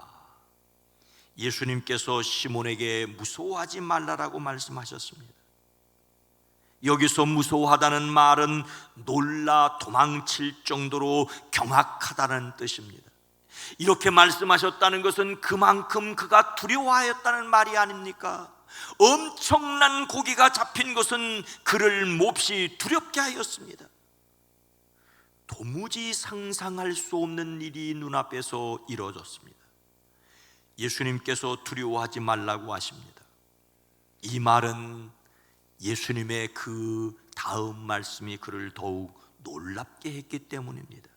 예수님께서 시몬에게 무서워하지 말라라고 말씀하셨습니다. 여기서 무서워하다는 말은 놀라 도망칠 정도로 경악하다는 뜻입니다. 이렇게 말씀하셨다는 것은 그만큼 그가 두려워하였다는 말이 아닙니까? 엄청난 고기가 잡힌 것은 그를 몹시 두렵게 하였습니다. 도무지 상상할 수 없는 일이 눈앞에서 이루어졌습니다. 예수님께서 두려워하지 말라고 하십니다. 이 말은 예수님의 그 다음 말씀이 그를 더욱 놀랍게 했기 때문입니다.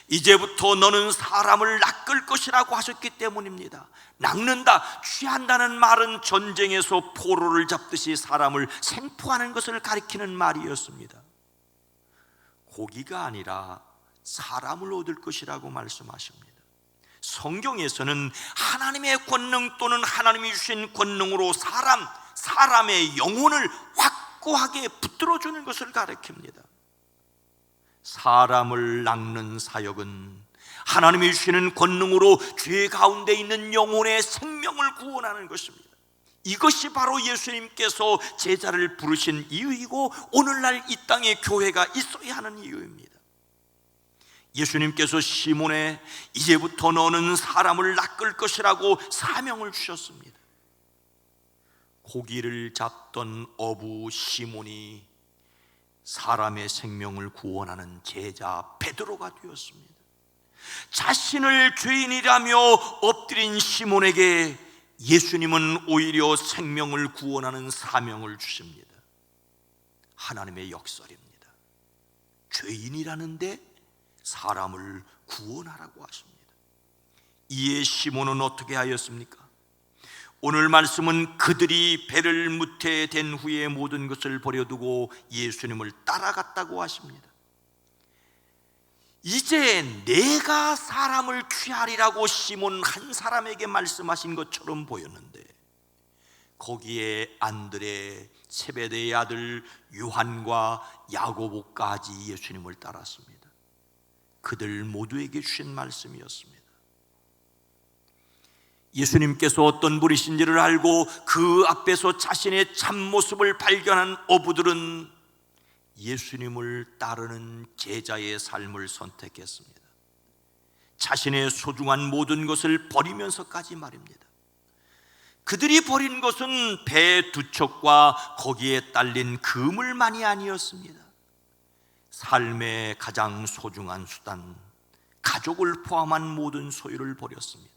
이제부터 너는 사람을 낚을 것이라고 하셨기 때문입니다. 낚는다, 취한다는 말은 전쟁에서 포로를 잡듯이 사람을 생포하는 것을 가리키는 말이었습니다. 고기가 아니라 사람을 얻을 것이라고 말씀하십니다. 성경에서는 하나님의 권능 또는 하나님이 주신 권능으로 사람의 영혼을 확고하게 붙들어주는 것을 가리킵니다. 사람을 낚는 사역은 하나님이 주시는 권능으로 죄 가운데 있는 영혼의 생명을 구원하는 것입니다. 이것이 바로 예수님께서 제자를 부르신 이유이고 오늘날 이 땅에 교회가 있어야 하는 이유입니다. 예수님께서 시몬에 이제부터 너는 사람을 낚을 것이라고 사명을 주셨습니다. 고기를 잡던 어부 시몬이 사람의 생명을 구원하는 제자 베드로가 되었습니다. 자신을 죄인이라며 엎드린 시몬에게 예수님은 오히려 생명을 구원하는 사명을 주십니다. 하나님의 역설입니다. 죄인이라는데 사람을 구원하라고 하십니다. 이에 시몬은 어떻게 하였습니까? 오늘 말씀은 그들이 배를 무태된 후에 모든 것을 버려두고 예수님을 따라갔다고 하십니다. 이제 내가 사람을 취하리라고 시몬 한 사람에게 말씀하신 것처럼 보였는데 거기에 안드레, 세베대의 아들 요한과 야고보까지 예수님을 따랐습니다. 그들 모두에게 주신 말씀이었습니다. 예수님께서 어떤 분이신지를 알고 그 앞에서 자신의 참모습을 발견한 어부들은 예수님을 따르는 제자의 삶을 선택했습니다. 자신의 소중한 모든 것을 버리면서까지 말입니다. 그들이 버린 것은 배 두 척과 거기에 딸린 그물만이 아니었습니다. 삶의 가장 소중한 수단, 가족을 포함한 모든 소유를 버렸습니다.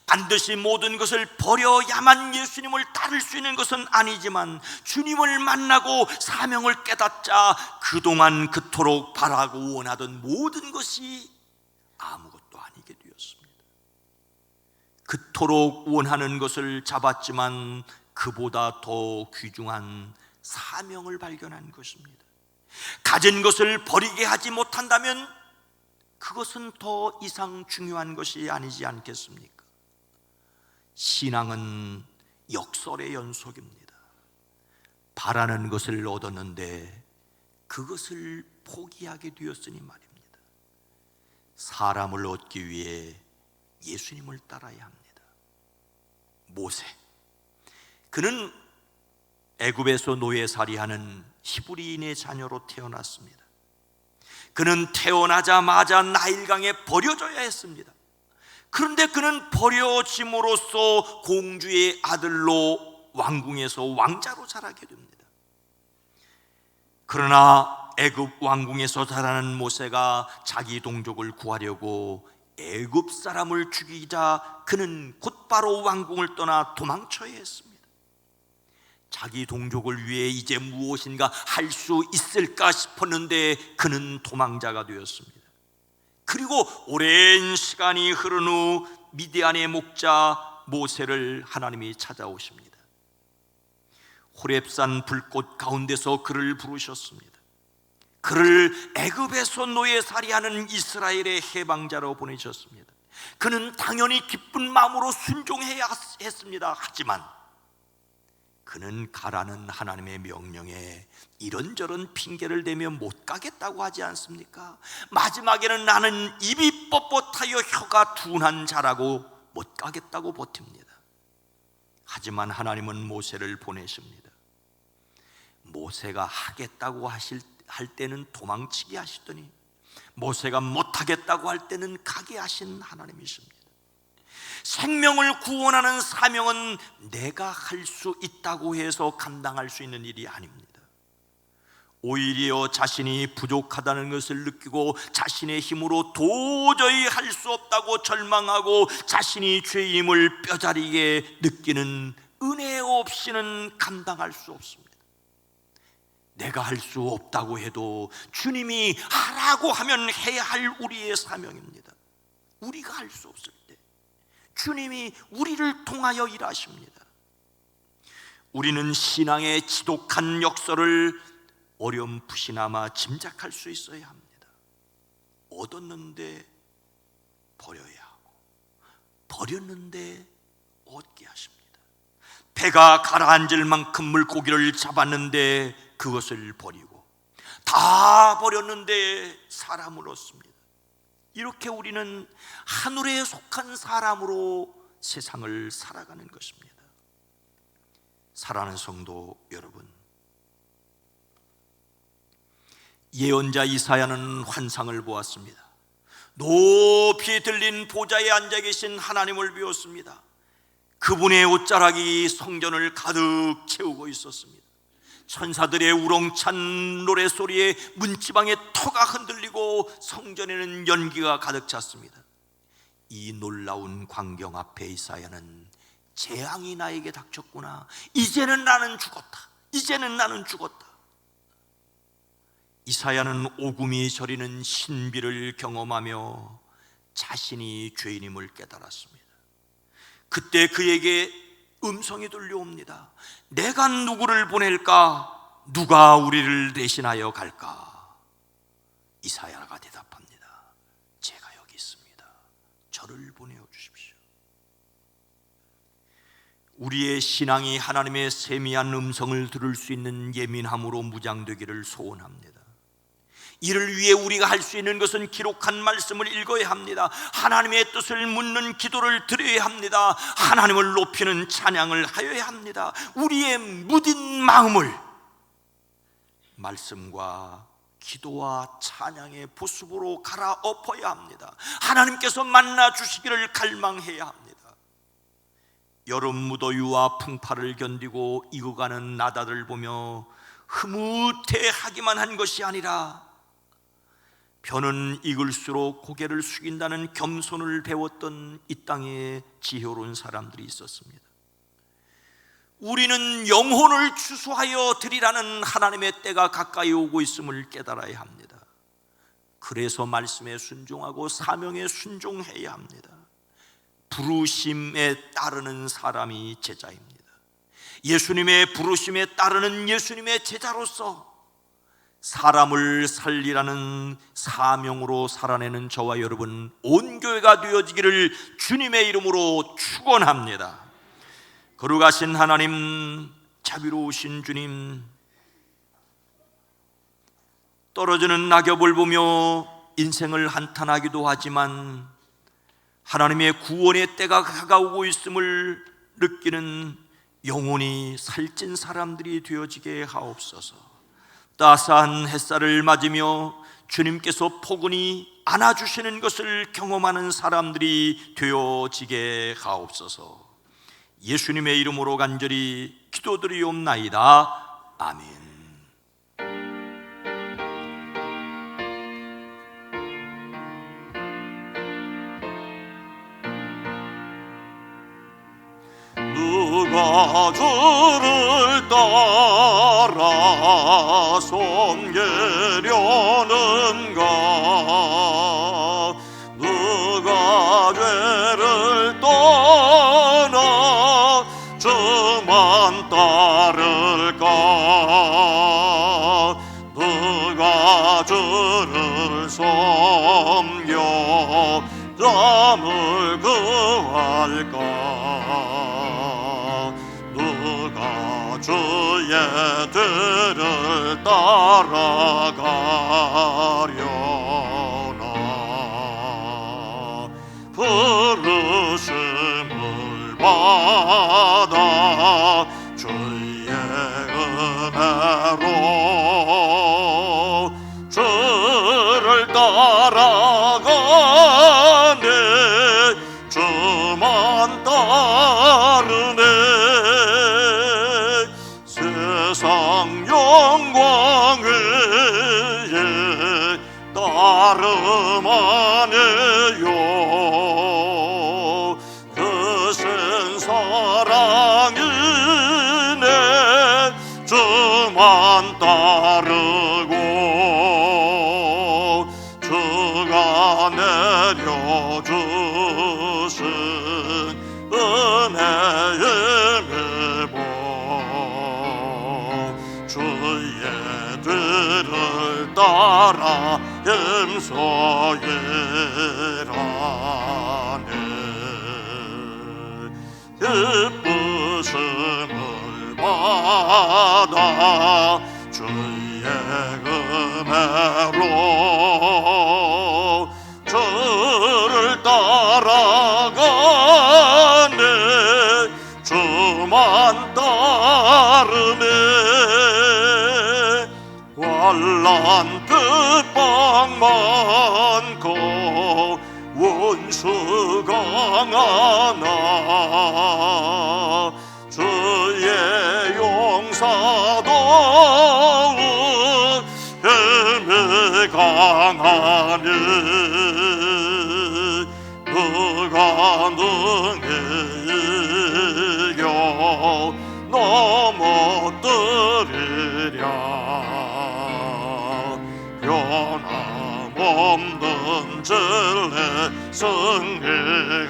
반드시 모든 것을 버려야만 예수님을 따를 수 있는 것은 아니지만 주님을 만나고 사명을 깨닫자 그동안 그토록 바라고 원하던 모든 것이 아무것도 아니게 되었습니다. 그토록 원하는 것을 잡았지만 그보다 더 귀중한 사명을 발견한 것입니다. 가진 것을 버리게 하지 못한다면 그것은 더 이상 중요한 것이 아니지 않겠습니까? 신앙은 역설의 연속입니다. 바라는 것을 얻었는데 그것을 포기하게 되었으니 말입니다. 사람을 얻기 위해 예수님을 따라야 합니다. 모세, 그는 애굽에서 노예살이하는 히브리인의 자녀로 태어났습니다. 그는 태어나자마자 나일강에 버려져야 했습니다. 그런데 그는 버려짐으로써 공주의 아들로 왕궁에서 왕자로 자라게 됩니다. 그러나 애굽 왕궁에서 자라는 모세가 자기 동족을 구하려고 애굽 사람을 죽이자 그는 곧바로 왕궁을 떠나 도망쳐야 했습니다. 자기 동족을 위해 이제 무엇인가 할 수 있을까 싶었는데 그는 도망자가 되었습니다. 그리고 오랜 시간이 흐른 후 미디안의 목자 모세를 하나님이 찾아오십니다. 호렙산 불꽃 가운데서 그를 부르셨습니다. 그를 애굽에서 노예살이하는 이스라엘의 해방자로 보내셨습니다. 그는 당연히 기쁜 마음으로 순종해야 했습니다. 하지만 그는 가라는 하나님의 명령에 이런저런 핑계를 대며 못 가겠다고 하지 않습니까? 마지막에는 나는 입이 뻣뻣하여 혀가 둔한 자라고 못 가겠다고 버팁니다. 하지만 하나님은 모세를 보내십니다. 모세가 하겠다고 할 때는 도망치게 하시더니 모세가 못하겠다고 할 때는 가게 하신 하나님이십니다. 생명을 구원하는 사명은 내가 할 수 있다고 해서 감당할 수 있는 일이 아닙니다. 오히려 자신이 부족하다는 것을 느끼고 자신의 힘으로 도저히 할 수 없다고 절망하고 자신이 죄임을 뼈저리게 느끼는 은혜 없이는 감당할 수 없습니다. 내가 할 수 없다고 해도 주님이 하라고 하면 해야 할 우리의 사명입니다. 우리가 할 수 없을 때 주님이 우리를 통하여 일하십니다. 우리는 신앙의 지독한 역설을 어렴풋이나마 짐작할 수 있어야 합니다. 얻었는데 버려야 하고 버렸는데 얻게 하십니다. 배가 가라앉을 만큼 물고기를 잡았는데 그것을 버리고 다 버렸는데 사람을 얻습니다. 이렇게 우리는 하늘에 속한 사람으로 세상을 살아가는 것입니다. 사랑하는 성도 여러분, 예언자 이사야는 환상을 보았습니다. 높이 들린 보좌에 앉아 계신 하나님을 배웠습니다. 그분의 옷자락이 성전을 가득 채우고 있었습니다. 천사들의 우렁찬 노래소리에 문지방의 터가 흔들리고 성전에는 연기가 가득 찼습니다. 이 놀라운 광경 앞에 이사야는 재앙이 나에게 닥쳤구나, 이제는 나는 죽었다, 이제는 나는 죽었다. 이사야는 오금이 저리는 신비를 경험하며 자신이 죄인임을 깨달았습니다. 그때 그에게 음성이 들려옵니다. 내가 누구를 보낼까? 누가 우리를 대신하여 갈까? 이사야가 대답합니다. 제가 여기 있습니다. 저를 보내어 주십시오. 우리의 신앙이 하나님의 세미한 음성을 들을 수 있는 예민함으로 무장되기를 소원합니다. 이를 위해 우리가 할 수 있는 것은 기록한 말씀을 읽어야 합니다. 하나님의 뜻을 묻는 기도를 드려야 합니다. 하나님을 높이는 찬양을 하여야 합니다. 우리의 무딘 마음을 말씀과 기도와 찬양의 보습으로 갈아엎어야 합니다. 하나님께서 만나 주시기를 갈망해야 합니다. 여름 무더위와 풍파를 견디고 익어가는 나다를 보며 흐뭇해하기만 한 것이 아니라 벼는 익을수록 고개를 숙인다는 겸손을 배웠던 이 땅에 지혜로운 사람들이 있었습니다. 우리는 영혼을 추수하여 드리라는 하나님의 때가 가까이 오고 있음을 깨달아야 합니다. 그래서 말씀에 순종하고 사명에 순종해야 합니다. 부르심에 따르는 사람이 제자입니다. 예수님의 부르심에 따르는 예수님의 제자로서 사람을 살리라는 사명으로 살아내는 저와 여러분 온 교회가 되어지기를 주님의 이름으로 축원합니다. 거룩하신 하나님, 자비로우신 주님, 떨어지는 낙엽을 보며 인생을 한탄하기도 하지만 하나님의 구원의 때가 가까우고 있음을 느끼는 영혼이 살찐 사람들이 되어지게 하옵소서. 따스한 햇살을 맞으며 주님께서 포근히 안아주시는 것을 경험하는 사람들이 되어지게 하옵소서. 예수님의 이름으로 간절히 기도드리옵나이다. 아멘. 누가 주를 따라 섬기려는가? 누가 죄를 떠나 저만 따를까? 누가 주를 섬겨 잠을 구할까? 누가 주의 뒤를 따라가려나? 부르심을 받아 주의 은혜로 주를 따라가네. 주만 따르네. 세상 영광 위에 따름 안 해요. 크신 사랑이네. 주만 따르고 주가 내려주신 은혜의 매복 주의 뒤를 따라 힘써이라네. 기쁘심을 받아 주의 은혜로 주를 따라가네. 주만 따르네. 환난 핍박 많고 원수 강하나 주의 용사도 힘이 강하니 누가 능히 이겨 넘어뜨리랴. 변함없는 진리 승리하리라.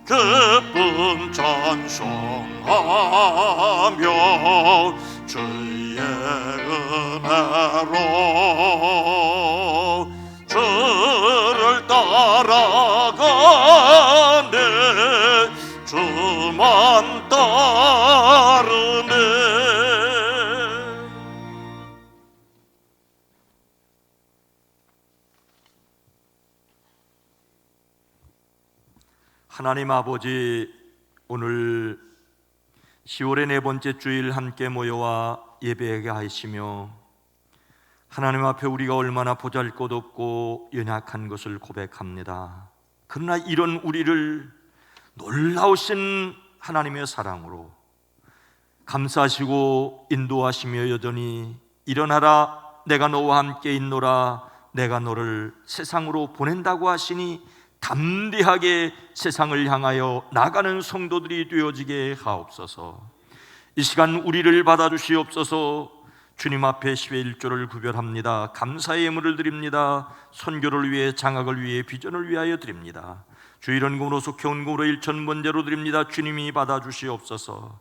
기쁨 찬송하며 주의 은혜로 주를 따라가네. 주만 따르네. 하나님 아버지, 오늘 10월의 네 번째 주일 함께 모여와 예배하게 하시며 하나님 앞에 우리가 얼마나 보잘것없고 연약한 것을 고백합니다. 그러나 이런 우리를 놀라우신 하나님의 사랑으로 감싸시고 인도하시며 여전히 일어나라, 내가 너와 함께 있노라, 내가 너를 세상으로 보낸다고 하시니 담대하게 세상을 향하여 나가는 성도들이 되어지게 하옵소서. 이 시간 우리를 받아주시옵소서. 주님 앞에 10의 1조를 구별합니다. 감사의 예물을 드립니다. 선교를 위해, 장학을 위해, 비전을 위하여 드립니다. 주일헌금으로 속해헌금으로 1,000번제로 드립니다. 주님이 받아주시옵소서.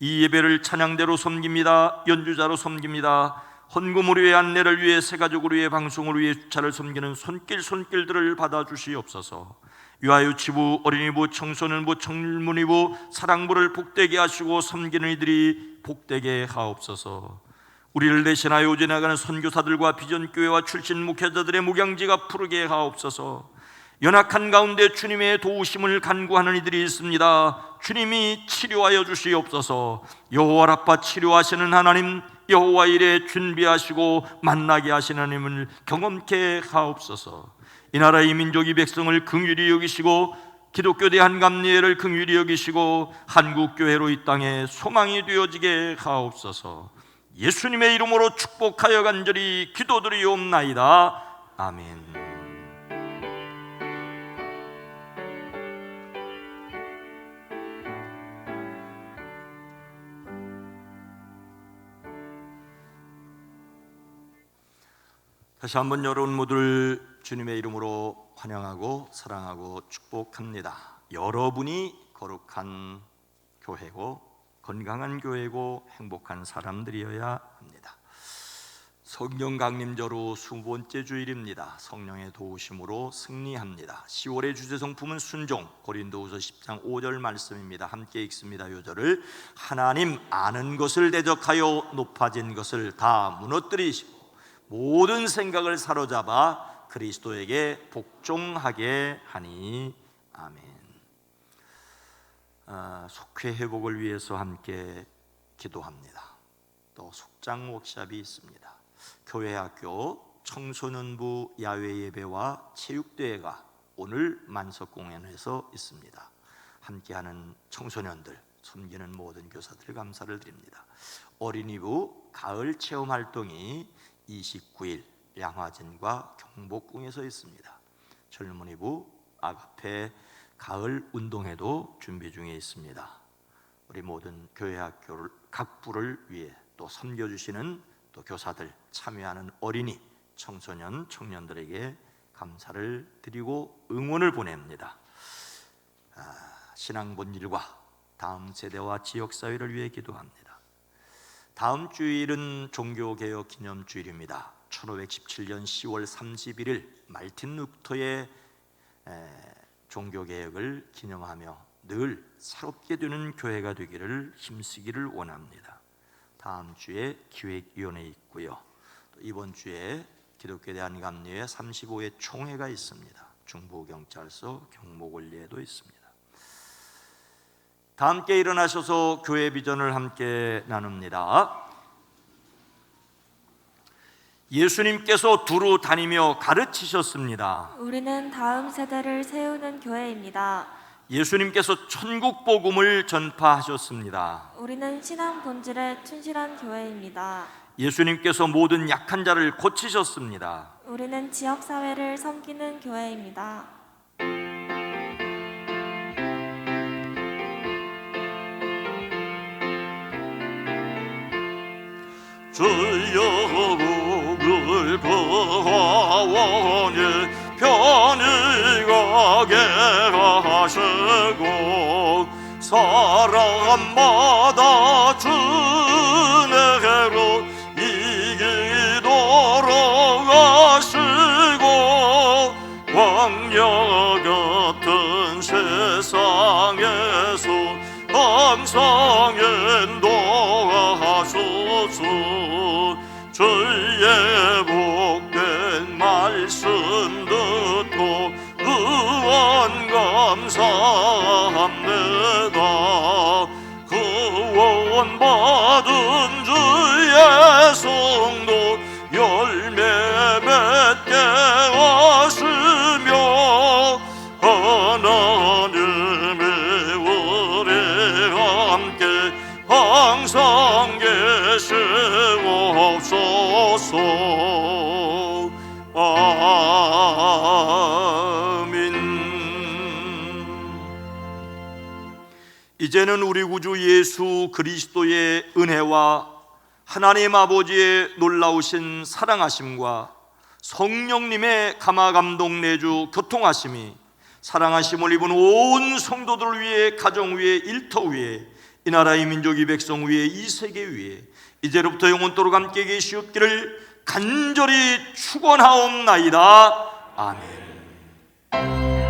이 예배를 찬양대로 섬깁니다. 연주자로 섬깁니다. 헌금을 위해 안내를 위해 새가족을 위해 방송을 위해 주차를 섬기는 손길들을 받아주시옵소서. 유아유치부, 어린이부, 청소년부, 청문이부, 사랑부를 복되게 하시고 섬기는 이들이 복되게 하옵소서. 우리를 대신하여 지나가는 선교사들과 비전교회와 출신 목회자들의 목양지가 푸르게 하옵소서. 연약한 가운데 주님의 도우심을 간구하는 이들이 있습니다. 주님이 치료하여 주시옵소서. 여호와 라파 치료하시는 하나님, 여호와 일에 준비하시고 만나게 하시는 하나님을 경험케 하옵소서. 이 나라 이 민족 이 백성을 긍휼히 여기시고 기독교 대한감리회를 긍휼히 여기시고 한국교회로 이 땅에 소망이 되어지게 하옵소서. 예수님의 이름으로 축복하여 간절히 기도드리옵나이다. 아멘. 다시 한번 여러분 모두를 주님의 이름으로 환영하고 사랑하고 축복합니다. 여러분이 거룩한 교회고 건강한 교회고 행복한 사람들이어야 합니다. 성령 강림절후 20번째 주일입니다. 성령의 도우심으로 승리합니다. 10월의 주제성품은 순종, 고린도후서 10장 5절 말씀입니다. 함께 읽습니다. 요절을 하나님 아는 것을 대적하여 높아진 것을 다 무너뜨리시고 모든 생각을 사로잡아 그리스도에게 복종하게 하니. 아멘. 속회 회복을 위해서 함께 기도합니다. 또 속장 워크숍이 있습니다. 교회학교 청소년부 야외 예배와 체육대회가 오늘 만석공연에서 있습니다. 함께하는 청소년들, 섬기는 모든 교사들 감사를 드립니다. 어린이부 가을 체험 활동이 29일 양화진과 경복궁에서 있습니다. 젊은이부 아가페 가을 운동회도 준비 중에 있습니다. 우리 모든 교회학교 각 부를 위해 또 섬겨주시는 또 교사들, 참여하는 어린이, 청소년, 청년들에게 감사를 드리고 응원을 보냅니다. 신앙 본질과 다음 세대와 지역사회를 위해 기도합니다. 다음 주일은 종교개혁 기념주일입니다. 1517년 10월 31일 말틴 루터의 종교개혁을 기념하며 늘 새롭게 되는 교회가 되기를 힘쓰기를 원합니다. 다음 주에 기획위원회 있고요. 또 이번 주에 기독교 대한감리회 35회 총회가 있습니다. 중부경찰서 경복원리에도 있습니다. 다 함께 일어나셔서 교회 비전을 함께 나눕니다. 예수님께서 두루 다니며 가르치셨습니다. 우리는 다음 세대를 세우는 교회입니다. 예수님께서 천국 복음을 전파하셨습니다. 우리는 신앙 본질에 충실한 교회입니다. 예수님께서 모든 약한 자를 고치셨습니다. 우리는 지역사회를 섬기는 교회입니다. 주여 복을 구하오니 편히 가게 하시고 사람마다 주내로 이기도록 하시고 광야 같은 세상에서 항상 인도하소서. 주의 복된 말씀 듣고 구원 감사합니다. 구원 받은 주의 성도 열매 맺게 하시며 하나님이 우리 함께 항상 계시옵소서. 아멘. 이제는 우리 구주 예수 그리스도의 은혜와 하나님 아버지의 놀라우신 사랑하심과 성령님의 감화감동 내주 교통하심이 사랑하심을 입은 온 성도들을 위해 가정 위에 일터 위에 이 나라 이 민족 이 백성 위에 이 세계 위에 이제로부터 영원토록 함께 계시옵기를 간절히 축원하옵나이다. 아멘.